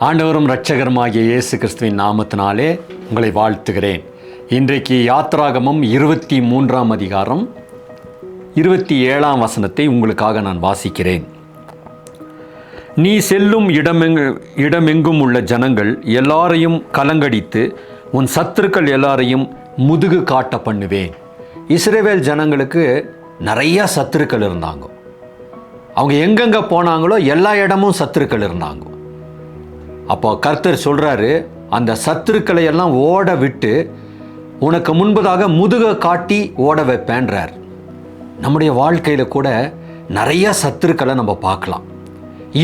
ஆண்டவரும் இரட்சகருமாகிய இயேசு கிறிஸ்துவின் நாமத்தினாலே உங்களை வாழ்த்துகிறேன். இன்றைக்கு யாத்ராகமம் 23ஆம் அதிகாரம் 27ஆம் வசனத்தை உங்களுக்காக நான் வாசிக்கிறேன். நீ செல்லும் இடமெங்கும் உள்ள ஜனங்கள் எல்லாரையும் கலங்கடித்து உன் சத்துருக்கள் எல்லாரையும் முதுகு காட்ட பண்ணுவேன். இஸ்ரவேல் ஜனங்களுக்கு நிறைய சத்துருக்கள் இருந்தாங்க. அவங்க எங்கெங்கே போனாங்களோ எல்லா இடமும் சத்துருக்கள் இருந்தாங்க. அப்போ கர்த்தர் சொல்கிறாரு, அந்த சத்துருக்களை எல்லாம் ஓட விட்டு உனக்கு முன்பதாக முதுகை காட்டி ஓட வைப்பேன்றார். நம்முடைய வாழ்க்கையில் கூட நிறைய சத்துருக்களை நம்ம பார்க்கலாம்.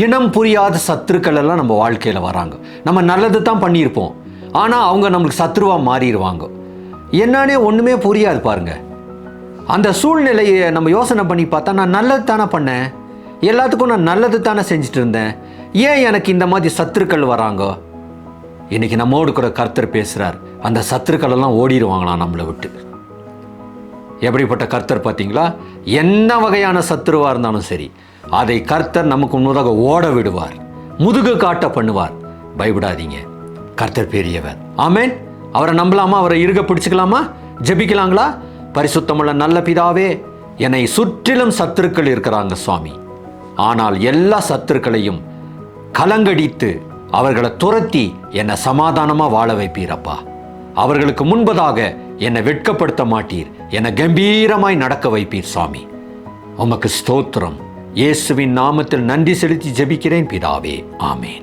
இனம் புரியாத சத்துருக்கள் எல்லாம் நம்ம வாழ்க்கையில் வராங்க. நம்ம நல்லது தான் பண்ணியிருப்போம், ஆனால் அவங்க நம்மளுக்கு சத்துருவாக மாறிடுவாங்க. என்னன்னே ஒன்றுமே புரியாது பாருங்க. அந்த சூழ்நிலையை நம்ம யோசனை பண்ணி பார்த்தா, நான் நல்லது தானே பண்ணேன், எல்லாத்துக்கும் நான் நல்லது தானே செஞ்சுட்டு இருந்தேன், ஏன் எனக்கு இந்த மாதிரி சத்துருக்கள் வராங்க? இன்னைக்கு நம்மோடு கூட கர்த்தர் பேசுகிறார். அந்த சத்துருக்கள் எல்லாம் ஓடிடுவாங்களாம் நம்மளை விட்டு. எப்படிப்பட்ட கர்த்தர் பார்த்தீங்களா? என்ன வகையான சத்துருவாக இருந்தாலும் சரி, அதை கர்த்தர் நமக்கு முன்னதாக ஓட விடுவார், முதுகு காட்ட பண்ணுவார். பயப்படாதீங்க, கர்த்தர் பெரியவர். ஆமென். அவரை நம்பலாமா? அவரை இறுக பிடிச்சுக்கலாமா? ஜெபிக்கலாங்களா? பரிசுத்தமுள்ள நல்ல பிதாவே, என்னை சுற்றிலும் சத்துருக்கள் இருக்கிறாங்க சுவாமி, ஆனால் எல்லா சத்துருக்களையும் கலங்கடித்து அவர்களை துரத்தி என்னை சமாதானமாக வாழ வைப்பீரப்பா. அவர்களுக்கு முன்பதாக என்னை வெட்கப்படுத்த மாட்டீர், என்னை கம்பீரமாய் நடக்க வைப்பீர் சுவாமி. உமக்கு ஸ்தோத்திரம். இயேசுவின் நாமத்தில் நன்றி செலுத்தி ஜெபிக்கிறேன் பிதாவே. ஆமேன்.